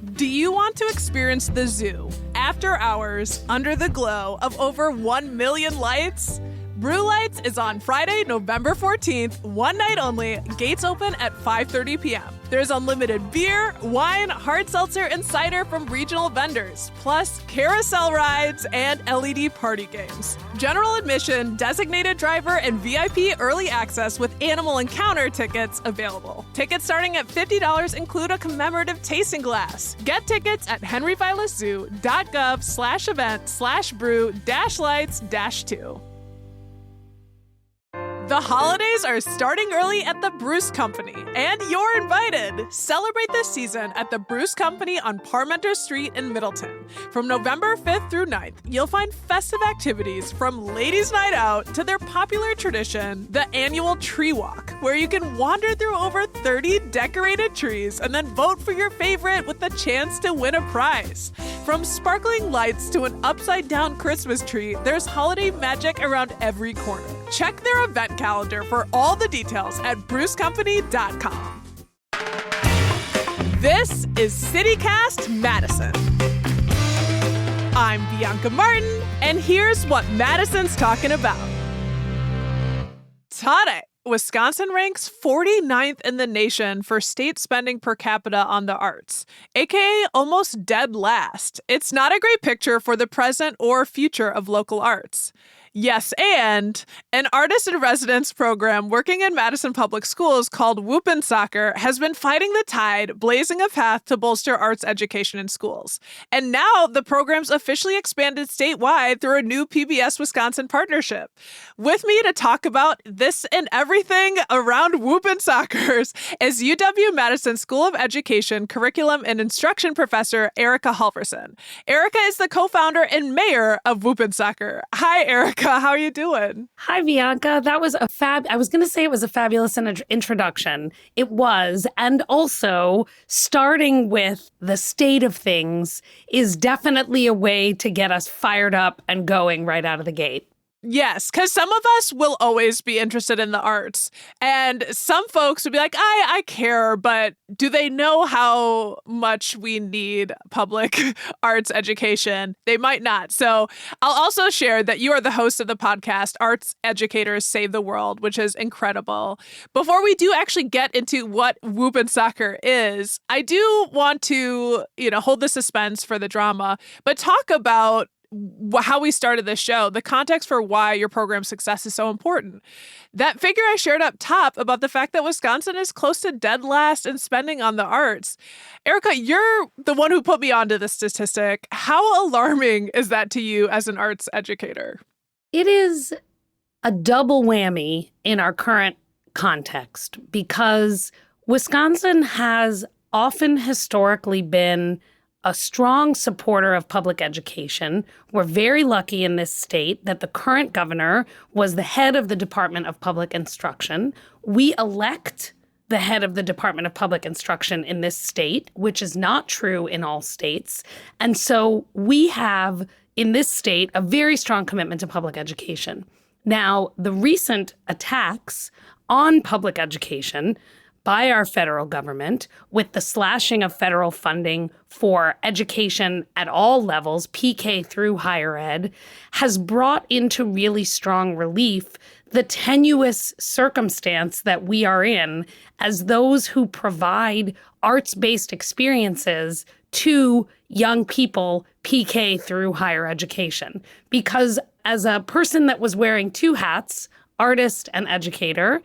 Do you want to experience the zoo after hours under the glow of over 1 million lights? Brew Lights is on Friday, November 14th, one night only, gates open at 5:30 p.m. There's unlimited beer, wine, hard seltzer, and cider from regional vendors, plus carousel rides and LED party games. General admission, designated driver, and VIP early access with animal encounter tickets available. Tickets starting at $50 include a commemorative tasting glass. Get tickets at henryvilaszoo.gov/event/brew-lights-2. The holidays are starting early at the Bruce Company, and you're invited. Celebrate this season at the Bruce Company on Parmenter Street in Middleton. From November 5th through 9th, you'll find festive activities from Ladies' Night Out to their popular tradition, the annual Tree Walk, where you can wander through over 30 decorated trees and then vote for your favorite with the chance to win a prize. From sparkling lights to an upside-down Christmas tree, there's holiday magic around every corner. Check their event calendar for all the details at brucecompany.com. This is CityCast Madison. I'm Bianca Martin, and here's what Madison's talking about. Today, Wisconsin ranks 49th in the nation for state spending per capita on the arts, aka almost dead last. It's not a great picture for the present or future of local arts. Yes, and an artist-in-residence program working in Madison Public Schools called Whoopin' Soccer has been fighting the tide, blazing a path to bolster arts education in schools. And now the program's officially expanded statewide through a new PBS Wisconsin partnership. With me to talk about this and everything around Whoopin' Soccers is UW-Madison School of Education Curriculum and Instruction Professor Erica Halverson. Erica is the co-founder and mayor of Whoopin' Soccer. Hi, Erica. How are you doing? Hi, Bianca. That was I was going to say it was a fabulous introduction. It was. And also, starting with the state of things is definitely a way to get us fired up and going right out of the gate. Yes, because some of us will always be interested in the arts. And some folks would be like, I care, but do they know how much we need public arts education? They might not. So I'll also share that you are the host of the podcast, Arts Educators Save the World, which is incredible. Before we do actually get into what Whoopin' Soccer is, I do want to, hold the suspense for the drama, but talk about how we started this show, the context for why your program's success is so important. That figure I shared up top about the fact that Wisconsin is close to dead last in spending on the arts. Erica, you're the one who put me onto this statistic. How alarming is that to you as an arts educator? It is a double whammy in our current context because Wisconsin has often historically been a strong supporter of public education. We're very lucky in this state that the current governor was the head of the Department of Public Instruction. We elect the head of the Department of Public Instruction in this state, which is not true in all states. And so we have, in this state, a very strong commitment to public education. Now, the recent attacks on public education by our federal government, with the slashing of federal funding for education at all levels, PK through higher ed, has brought into really strong relief the tenuous circumstance that we are in as those who provide arts-based experiences to young people PK through higher education. Because as a person that was wearing two hats, artist and educator,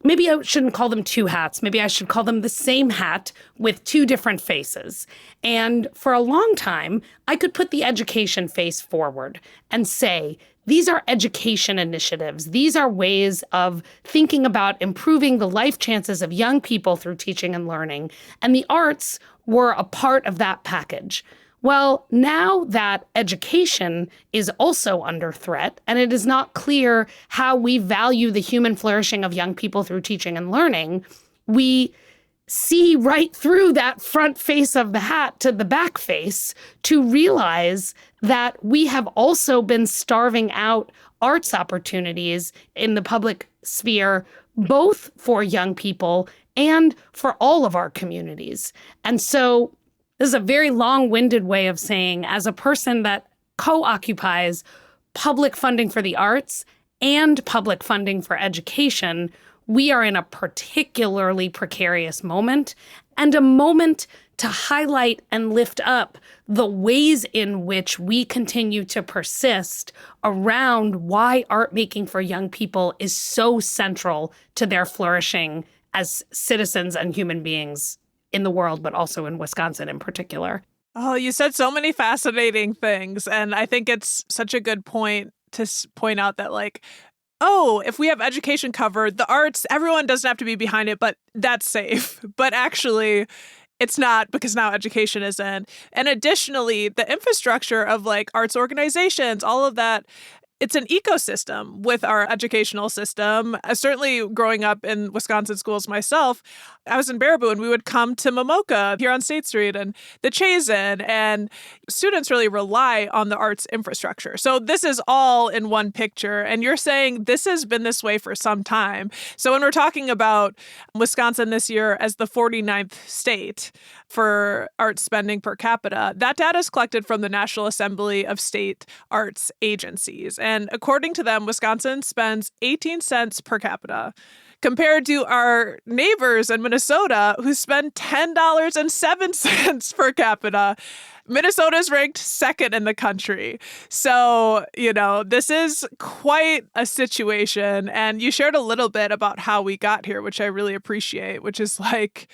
maybe I shouldn't call them two hats. Maybe I should call them the same hat with two different faces. And for a long time, I could put the education face forward and say, these are education initiatives. These are ways of thinking about improving the life chances of young people through teaching and learning. And the arts were a part of that package. Well, now that education is also under threat, and it is not clear how we value the human flourishing of young people through teaching and learning, we see right through that front face of the hat to the back face to realize that we have also been starving out arts opportunities in the public sphere, both for young people and for all of our communities. And so This is a very long-winded way of saying, as a person that co-occupies public funding for the arts and public funding for education, we are in a particularly precarious moment, and a moment to highlight and lift up the ways in which we continue to persist around why art making for young people is so central to their flourishing as citizens and human beings in the world, but also in Wisconsin in particular. Oh, you said so many fascinating things. And I think it's such a good point to point out that, like, oh, if we have education covered, the arts, everyone doesn't have to be behind it, but that's safe. But actually, it's not, because now education is in. And additionally, the infrastructure of like arts organizations, all of that, it's an ecosystem with our educational system. Certainly growing up in Wisconsin schools myself, I was in Baraboo and we would come to Momoka here on State Street and the Chazen, and students really rely on the arts infrastructure. So this is all in one picture. And you're saying this has been this way for some time. So when we're talking about Wisconsin this year as the 49th state for arts spending per capita, that data is collected from the National Assembly of State Arts Agencies. And according to them, Wisconsin spends 18 cents per capita, compared to our neighbors in Minnesota who spend $10.07 per capita. Minnesota is ranked second in the country. So, this is quite a situation. And you shared a little bit about how we got here, which I really appreciate, which is like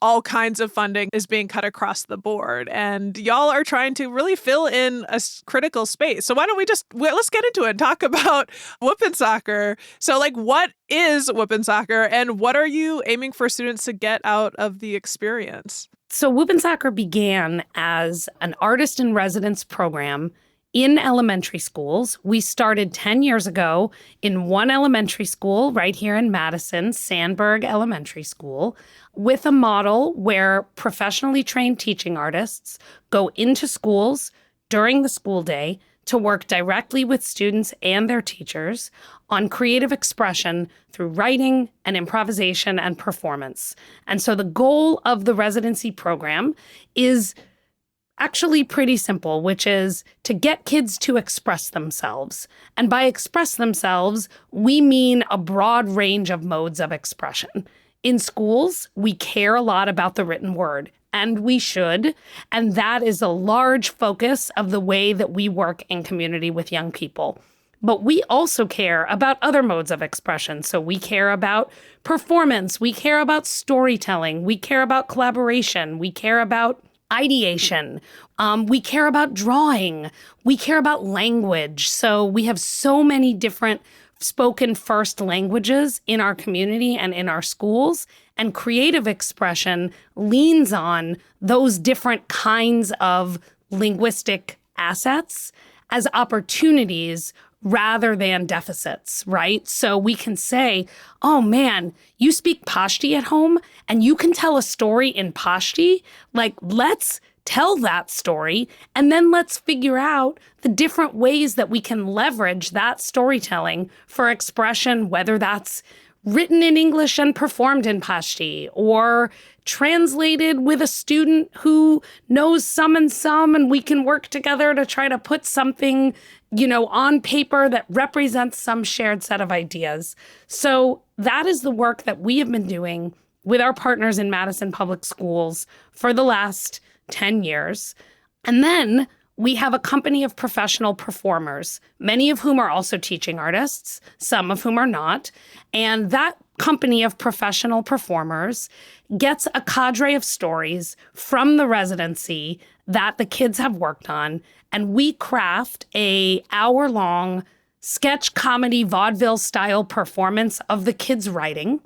all kinds of funding is being cut across the board. And y'all are trying to really fill in a critical space. So why don't let's get into it and talk about Whoopin' Soccer. So like, what is Whoopin' Soccer and what are you aiming for students to get out of the experience? So Whoopin' Soccer began as an artist in residence program in elementary schools. We started 10 years ago in one elementary school right here in Madison, Sandburg Elementary School, with a model where professionally trained teaching artists go into schools during the school day to work directly with students and their teachers on creative expression through writing and improvisation and performance. And so the goal of the residency program is actually pretty simple, which is to get kids to express themselves. And by express themselves, we mean a broad range of modes of expression. In schools, we care a lot about the written word, and we should. And that is a large focus of the way that we work in community with young people. But we also care about other modes of expression. So we care about performance, we care about storytelling, we care about collaboration, we care about ideation, we care about drawing, we care about language. So we have so many different spoken first languages in our community and in our schools, and creative expression leans on those different kinds of linguistic assets as opportunities rather than deficits, right? So we can say, oh man, you speak Pashto at home and you can tell a story in Pashto. Like, let's tell that story and then let's figure out the different ways that we can leverage that storytelling for expression, whether that's written in English and performed in Pashto, or translated with a student who knows some and we can work together to try to put something, on paper that represents some shared set of ideas. So that is the work that we have been doing with our partners in Madison Public Schools for the last 10 years. And then we have a company of professional performers, many of whom are also teaching artists, some of whom are not. And that company of professional performers gets a cadre of stories from the residency that the kids have worked on. And we craft an hour-long sketch comedy vaudeville style performance of the kids' writing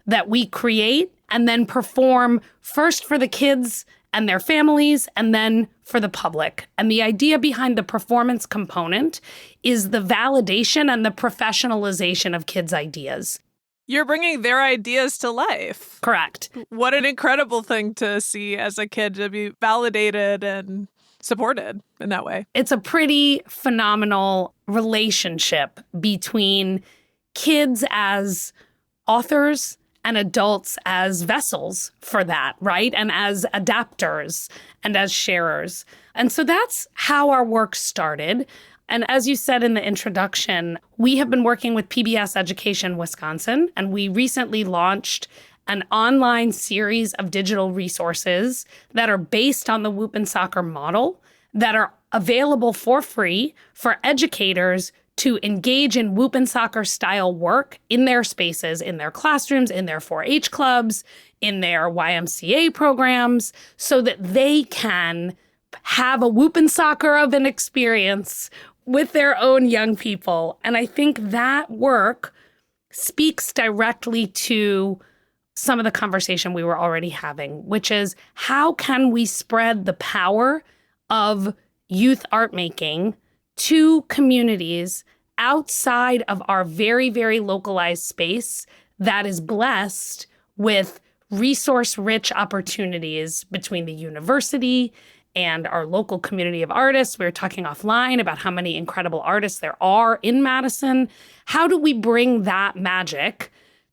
that we create and then perform first for the kids and their families, and then for the public. And the idea behind the performance component is the validation and the professionalization of kids' ideas. You're bringing their ideas to life. Correct. What an incredible thing to see as a kid, to be validated and supported in that way. It's a pretty phenomenal relationship between kids as authors and adults as vessels for that, right? And as adapters and as sharers. And so that's how our work started. And as you said in the introduction, we have been working with PBS Education Wisconsin, and we recently launched an online series of digital resources that are based on the Whoop and Soccer model that are available for free for educators to engage in Whoop and Soccer style work in their spaces, in their classrooms, in their 4-H clubs, in their YMCA programs, so that they can have a Whoop and Soccer of an experience with their own young people. And I think that work speaks directly to some of the conversation we were already having, which is how can we spread the power of youth art making to communities outside of our very, very localized space that is blessed with resource-rich opportunities between the university and our local community of artists. We were talking offline about how many incredible artists there are in Madison. How do we bring that magic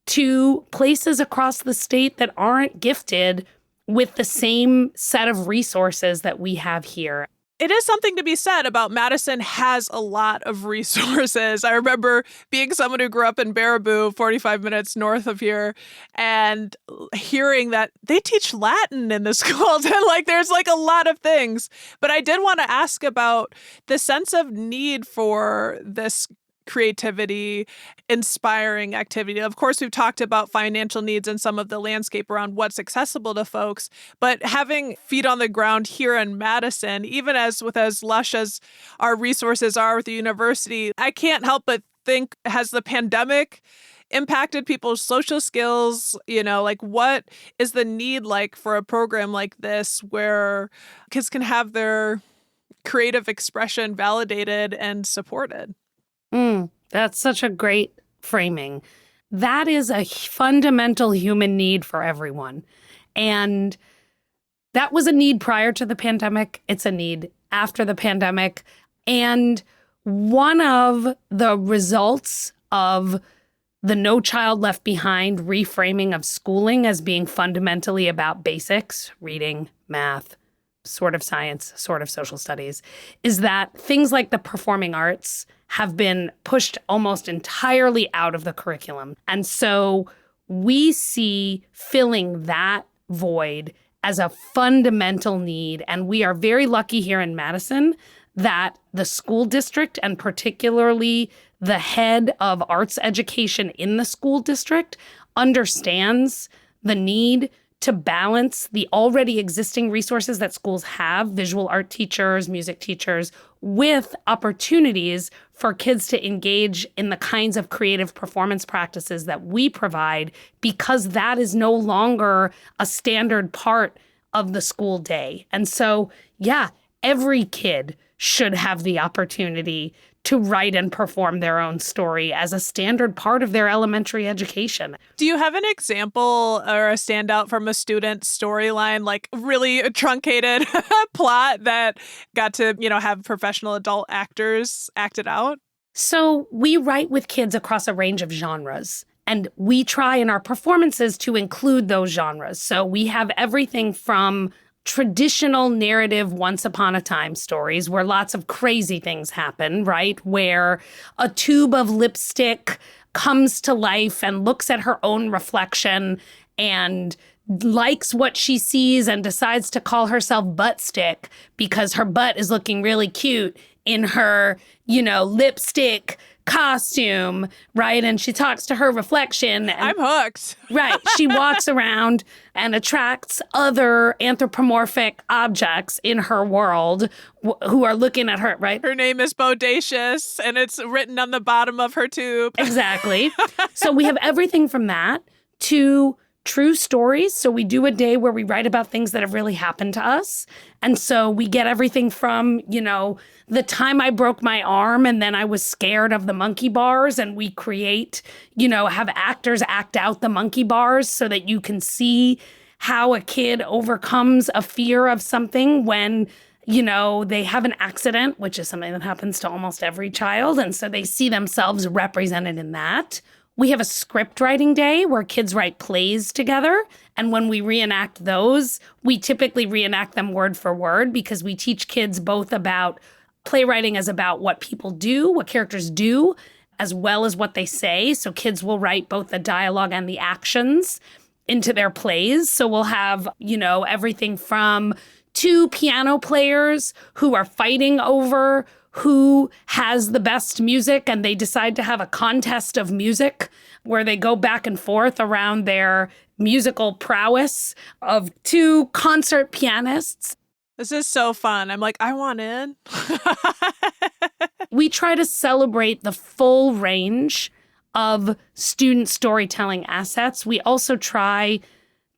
to places across the state that aren't gifted with the same set of resources that we have here? It is something to be said about Madison has a lot of resources. I remember being someone who grew up in Baraboo, 45 minutes north of here, and hearing that they teach Latin in the schools. And there's a lot of things. But I did want to ask about the sense of need for this creativity, inspiring activity. Of course, we've talked about financial needs and some of the landscape around what's accessible to folks, but having feet on the ground here in Madison, even as lush as our resources are with the university, I can't help but think, has the pandemic impacted people's social skills? What is the need for a program like this where kids can have their creative expression validated and supported? That's such a great framing. That is a fundamental human need for everyone. And that was a need prior to the pandemic. It's a need after the pandemic. And one of the results of the No Child Left Behind reframing of schooling as being fundamentally about basics, reading, math, sort of science, sort of social studies, is that things like the performing arts have been pushed almost entirely out of the curriculum. And so we see filling that void as a fundamental need. And we are very lucky here in Madison that the school district, and particularly the head of arts education in the school district, understands the need to balance the already existing resources that schools have, visual art teachers, music teachers, with opportunities for kids to engage in the kinds of creative performance practices that we provide, because that is no longer a standard part of the school day. And so, yeah, every kid should have the opportunity to write and perform their own story as a standard part of their elementary education. Do you have an example or a standout from a student storyline, really a truncated plot that got to, have professional adult actors act it out? So we write with kids across a range of genres, and we try in our performances to include those genres. So we have everything from traditional narrative once upon a time stories where lots of crazy things happen, right? Where a tube of lipstick comes to life and looks at her own reflection and likes what she sees and decides to call herself Butt Stick because her butt is looking really cute in her, lipstick costume, right? And she talks to her reflection. And, I'm hooked. Right. She walks around and attracts other anthropomorphic objects in her world who are looking at her, right? Her name is Bodacious, and it's written on the bottom of her tube. Exactly. So we have everything from that to true stories. So we do a day where we write about things that have really happened to us. And so we get everything from, the time I broke my arm and then I was scared of the monkey bars, and we create, have actors act out the monkey bars so that you can see how a kid overcomes a fear of something when, they have an accident, which is something that happens to almost every child. And so they see themselves represented in that. We have a script writing day where kids write plays together. And when we reenact those, we typically reenact them word for word because we teach kids both about playwriting as about what people do, what characters do, as well as what they say. So kids will write both the dialogue and the actions into their plays. So we'll have, everything from two piano players who are fighting over who has the best music, and they decide to have a contest of music where they go back and forth around their musical prowess, of two concert pianists. This is so fun. I'm like, I want in. We try to celebrate the full range of student storytelling assets. We also try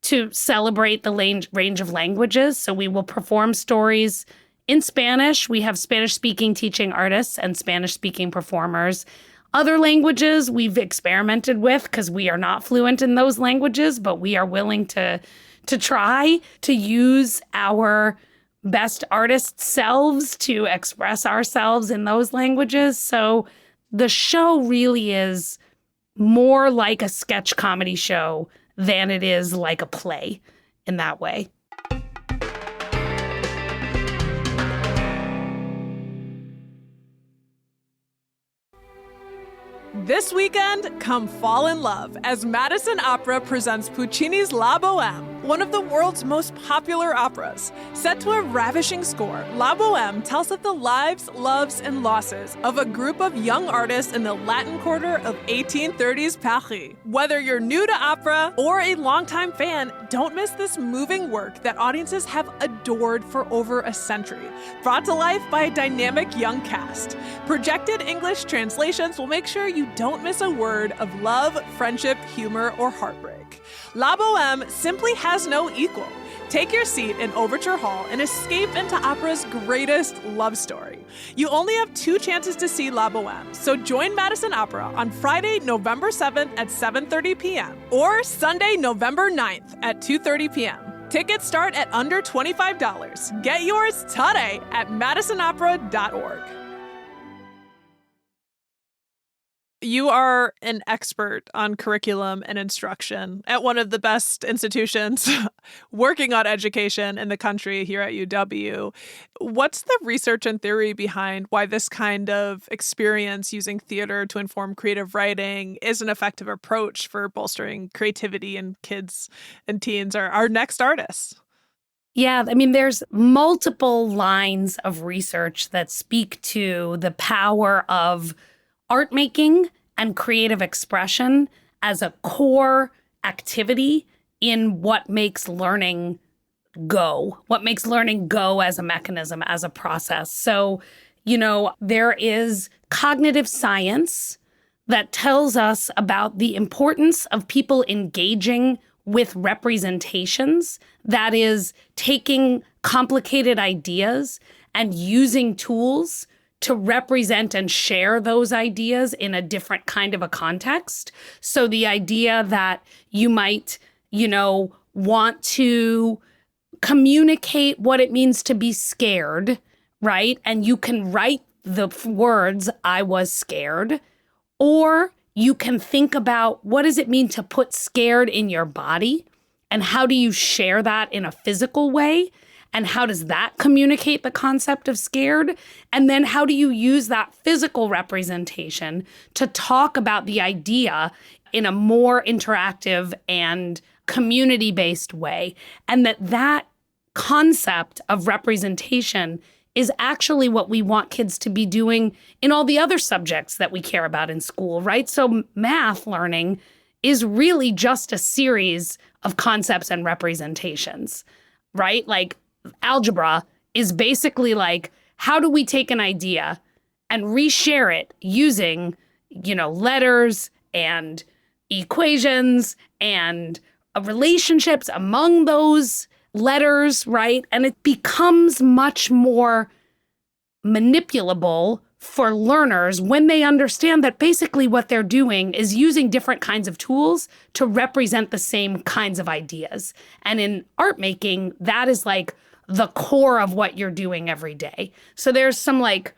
to celebrate the range of languages. So we will perform stories in Spanish. We have Spanish-speaking teaching artists and Spanish-speaking performers. Other languages we've experimented with because we are not fluent in those languages, but we are willing to try to use our best artist selves to express ourselves in those languages. So the show really is more like a sketch comedy show than it is like a play in that way. This weekend, come fall in love as Madison Opera presents Puccini's La Bohème, one of the world's most popular operas. Set to a ravishing score, La Bohème tells of the lives, loves, and losses of a group of young artists in the Latin Quarter of 1830s Paris. Whether you're new to opera or a longtime fan, don't miss this moving work that audiences have adored for over a century, brought to life by a dynamic young cast. Projected English translations will make sure you don't miss a word of love, friendship, humor, or heartbreak. La Bohème simply has no equal. Take your seat in Overture Hall and escape into opera's greatest love story. You only have 2 chances to see La Bohème, so join Madison Opera on Friday, November 7th at 7:30 p.m. or Sunday, November 9th at 2:30 p.m. Tickets start at under $25. Get yours today at madisonopera.org. You are an expert on curriculum and instruction at one of the best institutions working on education in the country here at UW. What's the research and theory behind why this kind of experience using theater to inform creative writing is an effective approach for bolstering creativity in kids and teens, or our next artists? Yeah, I mean, there's multiple lines of research that speak to the power of art making and creative expression as a core activity in what makes learning go as a mechanism, as a process. So, there is cognitive science that tells us about the importance of people engaging with representations, that is, taking complicated ideas and using tools to represent and share those ideas in a different kind of a context. So the idea that you might, want to communicate what it means to be scared, right? And you can write the words, I was scared, or you can think about what does it mean to put scared in your body and how do you share that in a physical way? And how does that communicate the concept of scared? And then how do you use that physical representation to talk about the idea in a more interactive and community-based way? And that concept of representation is actually what we want kids to be doing in all the other subjects that we care about in school, right? So math learning is really just a series of concepts and representations, right? Like, algebra is basically like, how do we take an idea and reshare it using, letters and equations and relationships among those letters, right? And it becomes much more manipulable for learners when they understand that basically what they're doing is using different kinds of tools to represent the same kinds of ideas. And in art making, that is like the core of what you're doing every day. So there's some like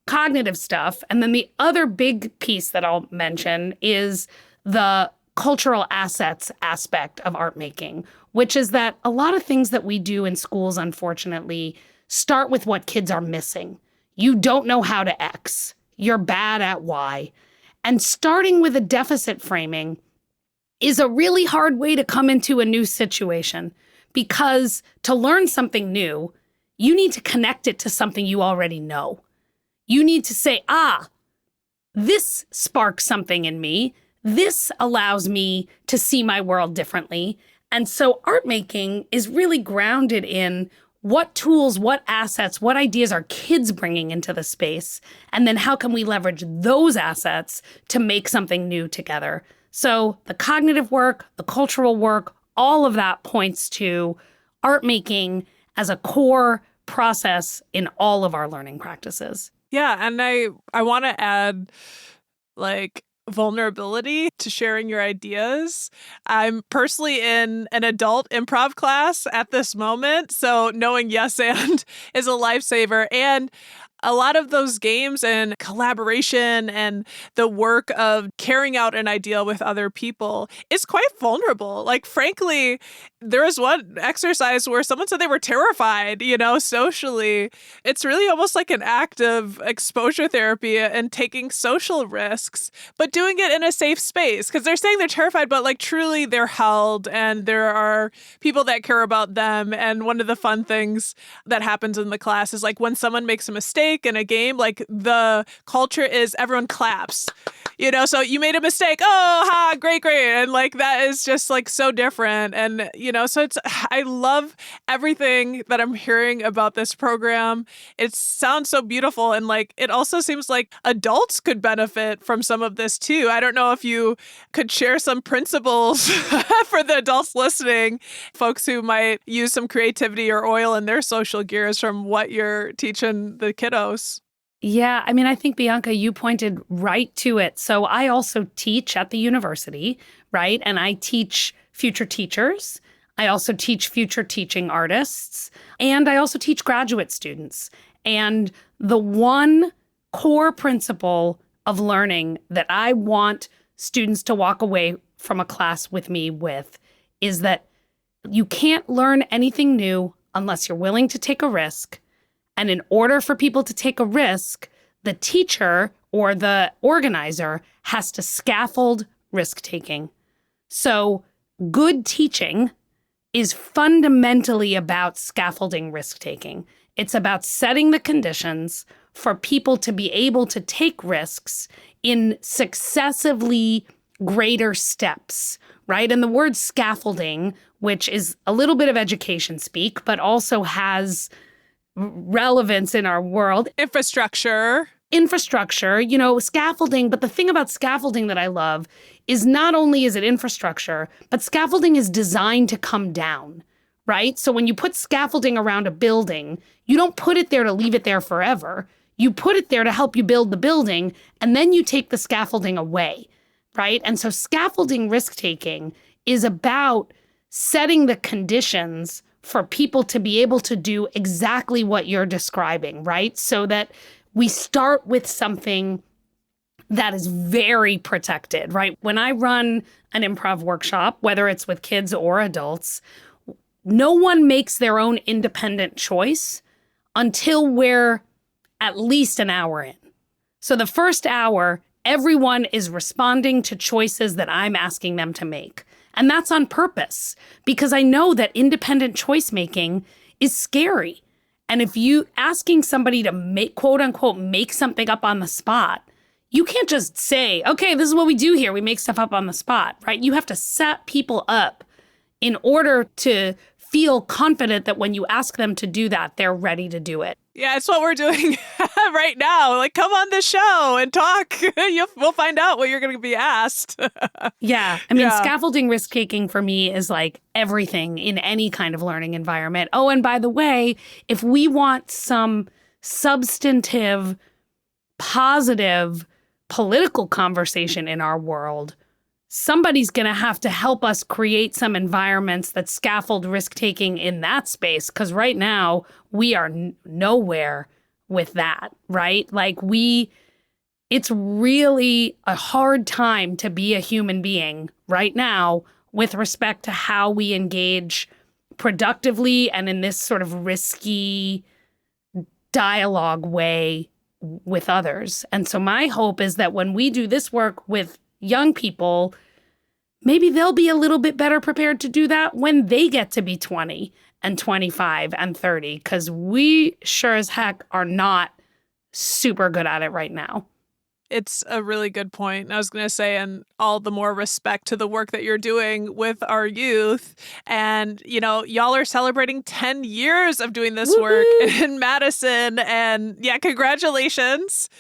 cognitive stuff. And then the other big piece that I'll mention is the cultural assets aspect of art making, which is that a lot of things that we do in schools, unfortunately, start with what kids are missing. You don't know how to X. You're bad at Y. And starting with a deficit framing is a really hard way to come into a new situation, because to learn something new, you need to connect it to something you already know. You need to say, this sparks something in me. This allows me to see my world differently. And so art making is really grounded in what tools, what assets, what ideas are kids bringing into the space? And then how can we leverage those assets to make something new together? So the cognitive work, the cultural work, all of that points to art making as a core process in all of our learning practices. Yeah, and I want to add, like, vulnerability to sharing your ideas. I'm personally in an adult improv class at this moment, so knowing yes and is a lifesaver. And a lot of those games and collaboration and the work of carrying out an idea with other people is quite vulnerable. Like, frankly, there was one exercise where someone said they were terrified, socially. It's really almost like an act of exposure therapy and taking social risks, but doing it in a safe space, because they're saying they're terrified, but like truly they're held and there are people that care about them. And one of the fun things that happens in the class is like when someone makes a mistake in a game, like the culture is everyone claps, so you made a mistake. Oh, ha, great. And like, that is just like so different. And, so I love everything that I'm hearing about this program. It sounds so beautiful. And like, it also seems like adults could benefit from some of this too. I don't know if you could share some principles for the adults listening, folks who might use some creativity or oil in their social gears from what you're teaching the kiddos. Yeah, I mean, I think, Bianca, you pointed right to it. So I also teach at the university, right? And I teach future teachers. I also teach future teaching artists. And I also teach graduate students. And the one core principle of learning that I want students to walk away from a class with me with is that you can't learn anything new unless you're willing to take a risk. And in order for people to take a risk, the teacher or the organizer has to scaffold risk-taking. So good teaching is fundamentally about scaffolding risk-taking. It's about setting the conditions for people to be able to take risks in successively greater steps, right? And the word scaffolding, which is a little bit of education speak, but also has relevance in our world. Infrastructure, scaffolding. But the thing about scaffolding that I love is not only is it infrastructure, but scaffolding is designed to come down, right? So when you put scaffolding around a building, you don't put it there to leave it there forever. You put it there to help you build the building, and then you take the scaffolding away, right? And so scaffolding risk-taking is about setting the conditions for people to be able to do exactly what you're describing, right? So that we start with something that is very protected, right? When I run an improv workshop, whether it's with kids or adults, no one makes their own independent choice until we're at least an hour in. So the first hour, everyone is responding to choices that I'm asking them to make. And that's on purpose, because I know that independent choice making is scary. And if you asking somebody to make, quote unquote, make something up on the spot, you can't just say, okay, this is what we do here. We make stuff up on the spot, right? You have to set people up in order to feel confident that when you ask them to do that, they're ready to do it. Yeah, it's what we're doing right now. Like, come on the show and talk. We'll find out what you're going to be asked. Yeah. I mean, scaffolding risk-taking for me is like everything in any kind of learning environment. Oh, and by the way, if we want some substantive, positive political conversation in our world, somebody's going to have to help us create some environments that scaffold risk-taking in that space. Because right now, we are nowhere with that, right? Like It's really a hard time to be a human being right now with respect to how we engage productively and in this sort of risky dialogue way with others. And so my hope is that when we do this work with young people, maybe they'll be a little bit better prepared to do that when they get to be 20 and 25 and 30, because we sure as heck are not super good at it right now. It's a really good point. I was going to say, and all the more respect to the work that you're doing with our youth. And, y'all are celebrating 10 years of doing this work in Madison. And yeah, congratulations.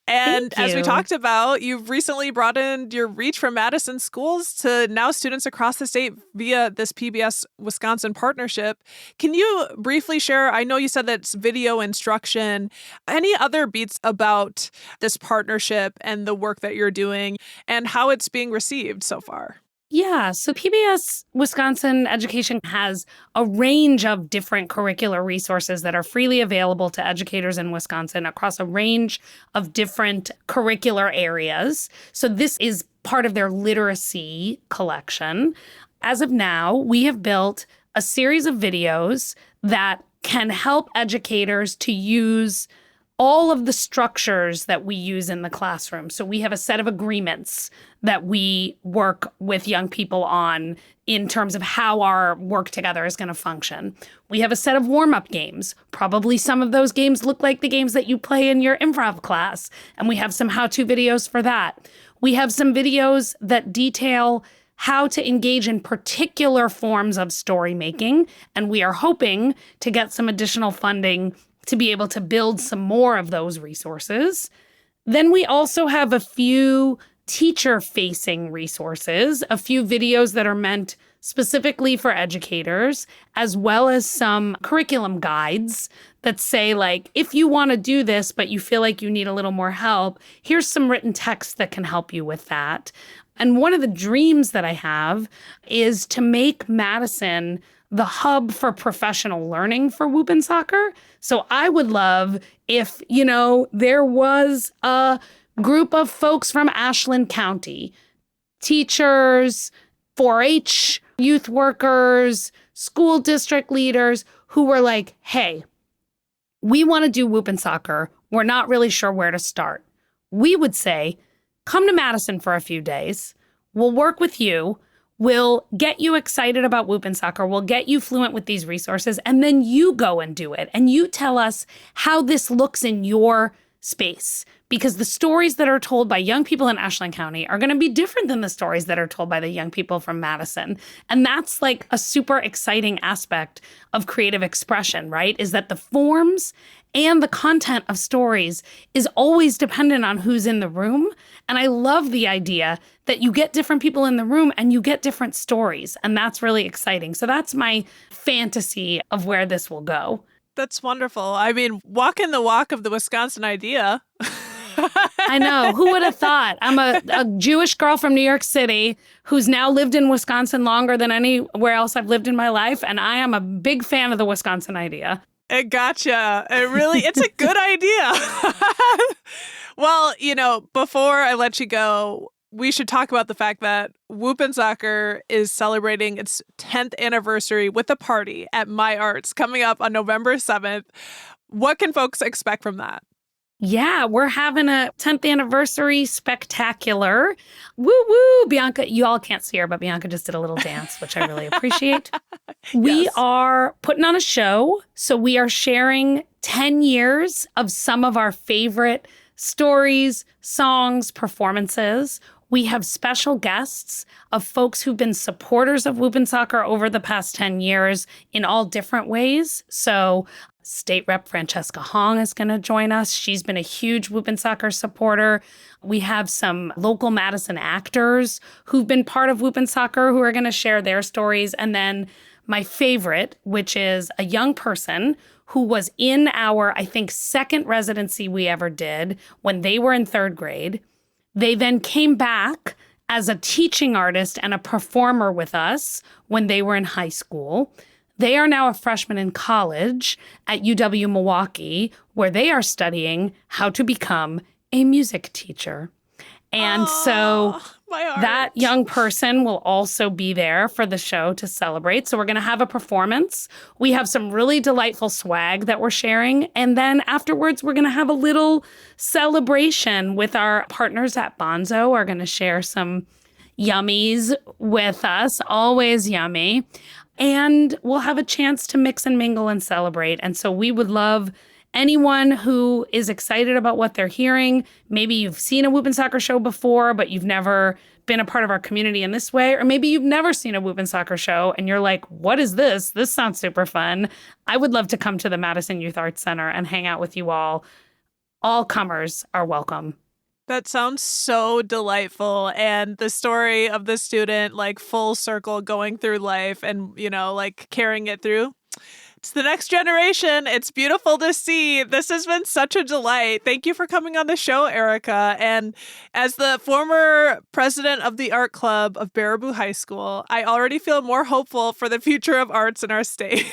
And as we talked about, you've recently broadened your reach from Madison schools to now students across the state via this PBS Wisconsin partnership. Can you briefly share, I know you said that's video instruction, any other beats about this partnership and the work that you're doing and how it's being received so far? Yeah, so PBS Wisconsin Education has a range of different curricular resources that are freely available to educators in Wisconsin across a range of different curricular areas. So this is part of their literacy collection. As of now, we have built a series of videos that can help educators to use all of the structures that we use in the classroom. So we have a set of agreements that we work with young people on in terms of how our work together is going to function. We have a set of warm-up games. Probably some of those games look like the games that you play in your improv class, and we have some how-to videos for that. We have some videos that detail how to engage in particular forms of story making, and we are hoping to get some additional funding to be able to build some more of those resources. Then we also have a few teacher-facing resources, a few videos that are meant specifically for educators, as well as some curriculum guides that say, like, if you want to do this, but you feel like you need a little more help, here's some written text that can help you with that. And one of the dreams that I have is to make Madison the hub for professional learning for whoop and soccer. So I would love if, there was a group of folks from Ashland County, teachers, 4-H youth workers, school district leaders who were like, hey, we want to do whoop and soccer. We're not really sure where to start. We would say, come to Madison for a few days. We'll work with you. We'll get you excited about whoop and soccer. We'll get you fluent with these resources. And then you go and do it. And you tell us how this looks in your space. Because the stories that are told by young people in Ashland County are going to be different than the stories that are told by the young people from Madison. And that's like a super exciting aspect of creative expression, right? Is that the forms and the content of stories is always dependent on who's in the room. And I love the idea that you get different people in the room and you get different stories. And that's really exciting. So that's my fantasy of where this will go. That's wonderful. I mean, walking the walk of the Wisconsin idea. I know. Who would have thought? I'm a Jewish girl from New York City who's now lived in Wisconsin longer than anywhere else I've lived in my life. And I am a big fan of the Wisconsin idea. Gotcha. It's a good idea. Well, before I let you go, we should talk about the fact that Whoop and Soccer is celebrating its 10th anniversary with a party at My Arts coming up on November 7th. What can folks expect from that? Yeah, we're having a 10th anniversary spectacular. Woo woo! Bianca, you all can't see her, but Bianca just did a little dance, which I really appreciate. Yes. We are putting on a show. So we are sharing 10 years of some of our favorite stories, songs, performances. We have special guests of folks who've been supporters of Whoop and Soccer over the past 10 years in all different ways. So State Rep Francesca Hong is going to join us. She's been a huge Whoop and Soccer supporter. We have some local Madison actors who've been part of Whoop and Soccer who are going to share their stories. And then my favorite, which is a young person who was in our, I think, second residency we ever did when they were in third grade. They then came back as a teaching artist and a performer with us when they were in high school. They are now a freshman in college at UW Milwaukee, where they are studying how to become a music teacher. And so my heart. that young person will also be there for the show to celebrate. So we're going to have a performance. We have some really delightful swag that we're sharing. And then afterwards, we're going to have a little celebration with our partners at Bonzo are going to share some yummies with us, always yummy. And we'll have a chance to mix and mingle and celebrate. And so we would love anyone who is excited about what they're hearing. Maybe you've seen a Whoop and Soccer show before, but you've never been a part of our community in this way. Or maybe you've never seen a Whoop and Soccer show and you're like, what is this? This sounds super fun. I would love to come to the Madison Youth Arts Center and hang out with you all. All comers are welcome. That sounds so delightful. And the story of the student, like full circle going through life and, like carrying it through. It's the next generation. It's beautiful to see. This has been such a delight. Thank you for coming on the show, Erica. And as the former president of the art club of Baraboo High School, I already feel more hopeful for the future of arts in our state.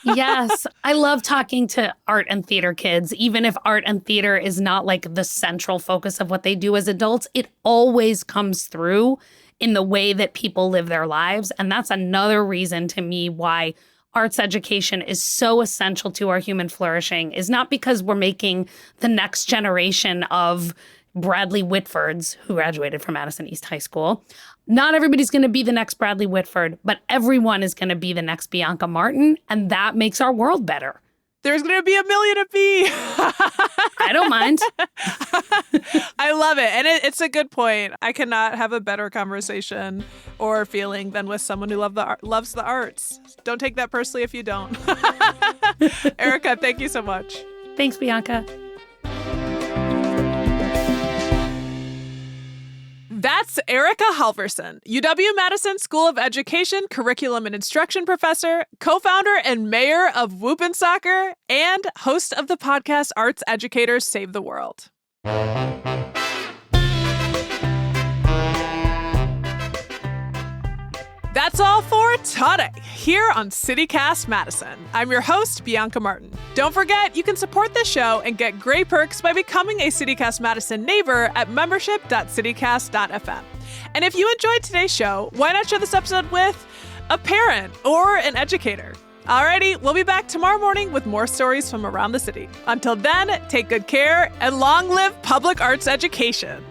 Yes, I love talking to art and theater kids. Even if art and theater is not like the central focus of what they do as adults, it always comes through in the way that people live their lives. And that's another reason to me why arts education is so essential to our human flourishing, is not because we're making the next generation of Bradley Whitfords who graduated from Madison East High School. Not everybody's going to be the next Bradley Whitford, but everyone is going to be the next Bianca Martin, and that makes our world better. There's going to be a million of me. I don't mind. I love it. And it's a good point. I cannot have a better conversation or feeling than with someone who loves the arts. Don't take that personally if you don't. Erica, thank you so much. Thanks, Bianca. That's Erica Halverson, UW-Madison School of Education Curriculum and Instruction Professor, co-founder and mayor of Whoop and Soccer, and host of the podcast Arts Educators Save the World. That's all for today here on CityCast Madison. I'm your host, Bianca Martin. Don't forget, you can support the show and get great perks by becoming a CityCast Madison neighbor at membership.citycast.fm. And if you enjoyed today's show, why not share this episode with a parent or an educator? Alrighty, we'll be back tomorrow morning with more stories from around the city. Until then, take good care and long live public arts education.